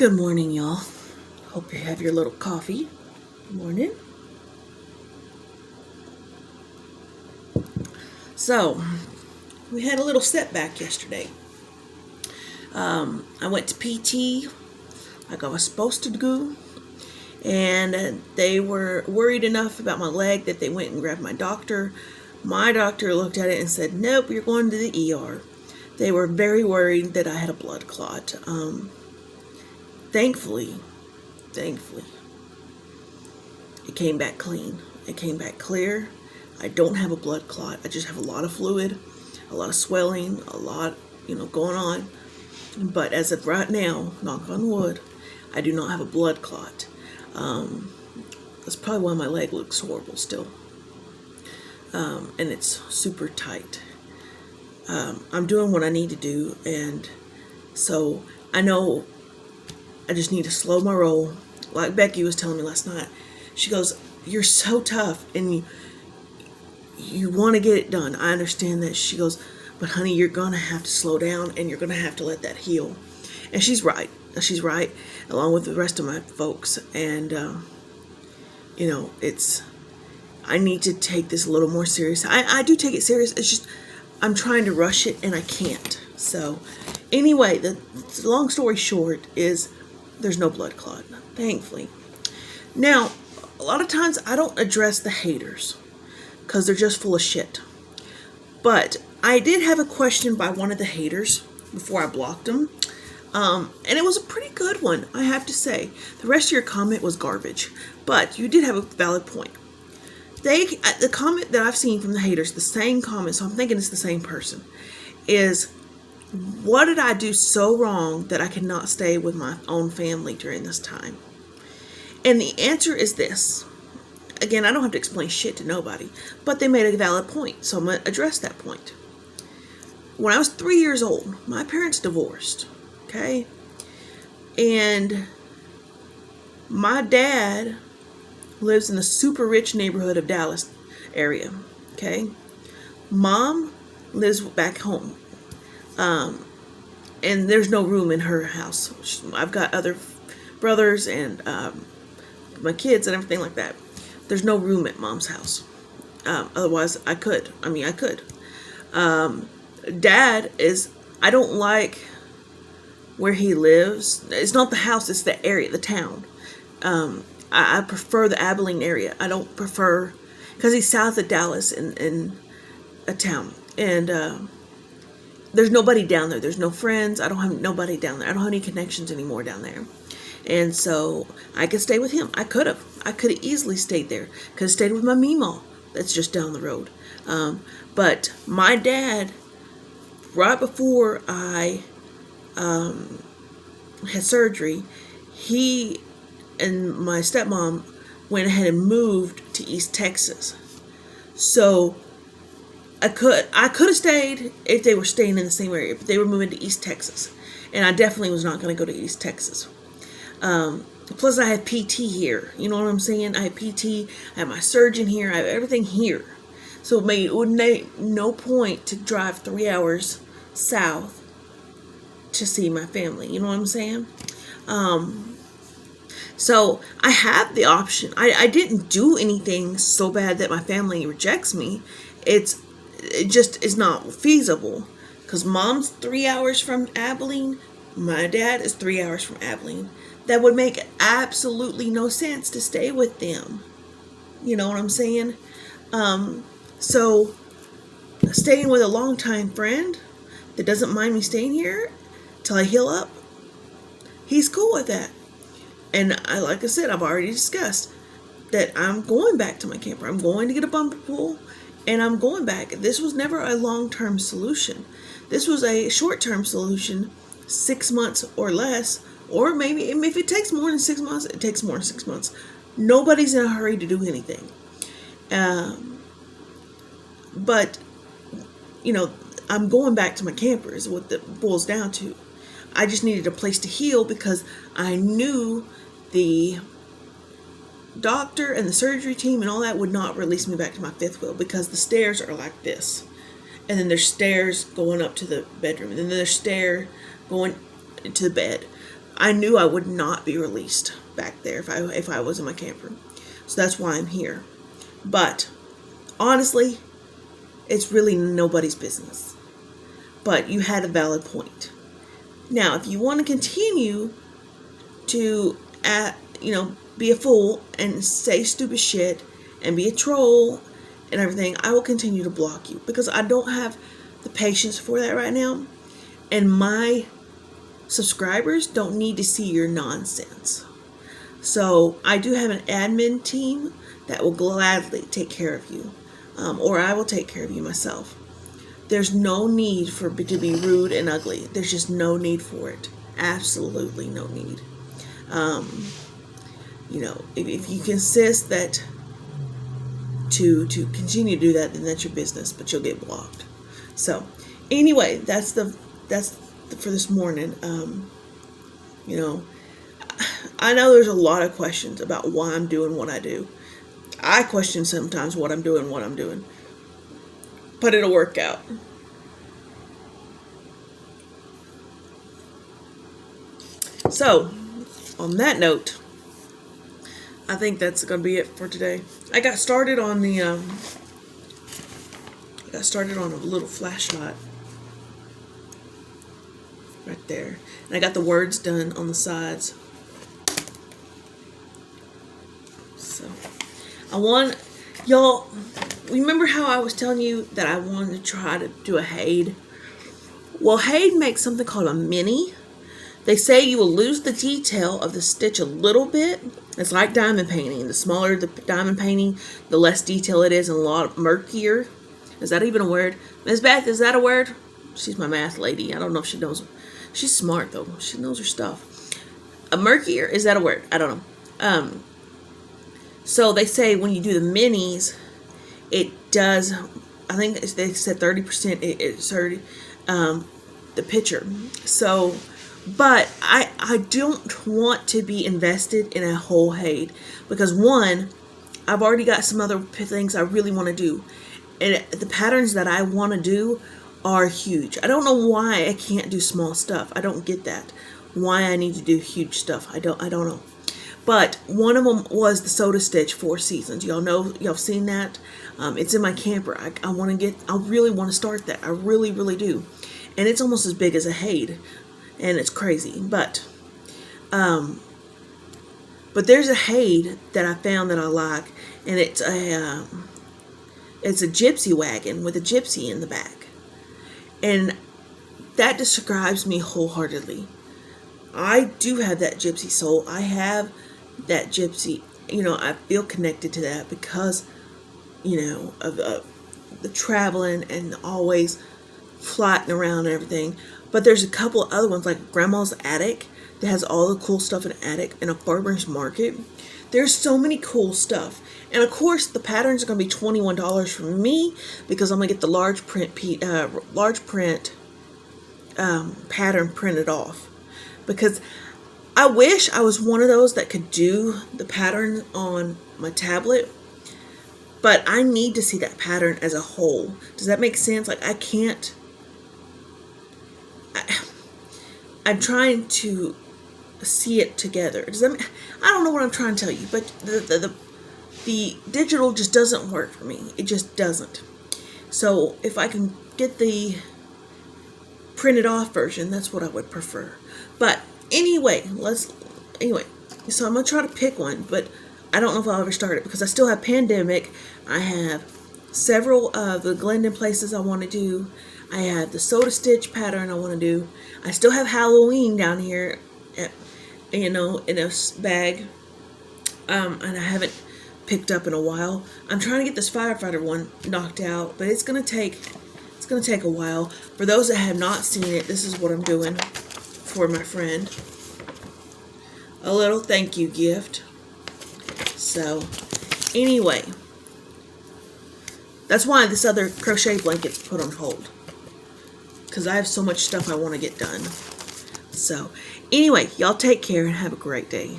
Good morning, y'all. Hope you have your little coffee. Good morning. So, we had a little setback yesterday. I went to PT like I was supposed to go, and they were worried enough about my leg that they went and grabbed my doctor. My doctor looked at it and said, "Nope, you're going to the ER." They were very worried that I had a blood clot. Thankfully, it came back clean. It came back clear. I don't have a blood clot. I just have a lot of fluid, a lot of swelling, a lot, going on. But as of right now, knock on wood, I do not have a blood clot. That's probably why my leg looks horrible still. And it's super tight. I'm doing what I need to do, and so I know I just need to slow my roll. Like Becky was telling me last night, she goes, "You're so tough, and you want to get it done. I understand that." She goes, "But honey, you're going to have to slow down, and you're going to have to let that heal." And she's right. She's right, along with the rest of my folks. And, I need to take this a little more serious. I do take it serious. It's just, I'm trying to rush it, and I can't. So, anyway, the long story short is there's no blood clot, thankfully. Now, a lot of times I don't address the haters because they're just full of shit. But I did have a question by one of the haters before I blocked them. And it was a pretty good one, I have to say. The rest of your comment was garbage. But you did have a valid point. The comment that I've seen from the haters, the same comment, so I'm thinking it's the same person, is, what did I do so wrong that I cannot stay with my own family during this time? And the answer is this. Again, I don't have to explain shit to nobody, but they made a valid point, so I'm going to address that point. When I was 3 years old, my parents divorced, okay? And my dad lives in the super rich neighborhood of Dallas area, okay? Mom lives back home. And there's no room in her house. I've got other brothers and my kids and everything like that. There's no room at Mom's house. Otherwise, I could. Dad I don't like where he lives. It's not the house, it's the area, the town. I prefer the Abilene area. I don't prefer, because he's south of Dallas in a town. And there's nobody down there. There's no friends. I don't have nobody down there. I don't have any connections anymore down there. And so I could stay with him. I could have easily stayed there. Could have stayed with my Meemaw that's just down the road. But my dad, right before I had surgery, he and my stepmom went ahead and moved to East Texas. So I could have stayed if they were staying in the same area, but they were moving to East Texas. And I definitely was not going to go to East Texas. Plus I have PT here. You know what I'm saying? I have PT, I have my surgeon here, I have everything here. So it would make no point to drive 3 hours south to see my family. You know what I'm saying? So I have the option. I didn't do anything so bad that my family rejects me. It just is not feasible, because Mom's 3 hours from Abilene, my dad is 3 hours from Abilene. That would make absolutely no sense to stay with them. You know what I'm saying? So staying with a longtime friend that doesn't mind me staying here till I heal up, he's cool with that. And like I said, I've already discussed that I'm going back to my camper. I'm going to get a bumper pool, and I'm going back. This was never a long-term solution. This was a short-term solution, 6 months or less, or maybe if it takes more than 6 months, it takes more than 6 months. Nobody's in a hurry to do anything. But, I'm going back to my camper is what that boils down to. I just needed a place to heal, because I knew the doctor and the surgery team and all that would not release me back to my fifth wheel, because the stairs are like this. And then there's stairs going up to the bedroom. And then there's stairs going to the bed. I knew I would not be released back there if I was in my camper. So that's why I'm here. But honestly, it's really nobody's business. But you had a valid point. Now, if you want to continue to, be a fool and say stupid shit and be a troll and everything, I will continue to block you because I don't have the patience for that right now. And my subscribers don't need to see your nonsense. So I do have an admin team that will gladly take care of you, or I will take care of you myself. There's no need to be rude and ugly. There's just no need for it. Absolutely no need. If you consist that to continue to do that, then that's your business, but you'll get blocked. So anyway, that's for this morning. I know there's a lot of questions about why I'm doing what I do. I question sometimes what I'm doing, but it'll work out. So, on that note, I think that's going to be it for today. I got started on a little flashlight right there, and I got the words done on the sides. So, y'all, remember how I was telling you that I wanted to try to do a Hade? Well, Hade makes something called a mini. They say you will lose the detail of the stitch a little bit. It's like diamond painting. The smaller the diamond painting, the less detail it is and a lot murkier. Is that even a word? Ms. Beth, is that a word? She's my math lady. I don't know if she knows. She's smart, though. She knows her stuff. A murkier, is that a word? I don't know. So they say when you do the minis, it does, I think they said 30%, it's 30, the picture. So, but I don't want to be invested in a whole Hade because one, I've already got some other things I really want to do. And the patterns that I want to do are huge. I don't know why I can't do small stuff. I don't get that. Why I need to do huge stuff. I don't know. But one of them was the Soda Stitch 4 Seasons. Y'all know, y'all seen that? It's in my camper. I really want to start that. I really, really do. And it's almost as big as a Hade. And it's crazy. But there's a Hade that I found that I like. And it's a gypsy wagon with a gypsy in the back. And that describes me wholeheartedly. I do have that gypsy soul. I have that gypsy, I feel connected to that because, of the traveling and always flying around and everything. But there's a couple of other ones like Grandma's Attic that has all the cool stuff in the attic and a farmer's market. There's so many cool stuff. And of course, the patterns are going to be $21 from me because I'm going to get the large print pattern printed off. Because I wish I was one of those that could do the pattern on my tablet, but I need to see that pattern as a whole. Does that make sense? Like I can't. I'm trying to see it together. Does that? I don't know what I'm trying to tell you, but the digital just doesn't work for me. It just doesn't. So if I can get the printed off version, that's what I would prefer. But anyway, so I'm going to try to pick one, but I don't know if I'll ever start it because I still have Pandemic. I have several of the Glendon places I want to do. I have the Soda Stitch pattern I want to do. I still have Halloween down here, in a bag, and I haven't picked up in a while. I'm trying to get this firefighter one knocked out, but it's going to take a while. For those that have not seen it, this is what I'm doing for my friend. A little thank you gift. So, anyway, that's why this other crochet blanket's put on hold. Because I have so much stuff I want to get done. So, anyway, y'all take care and have a great day.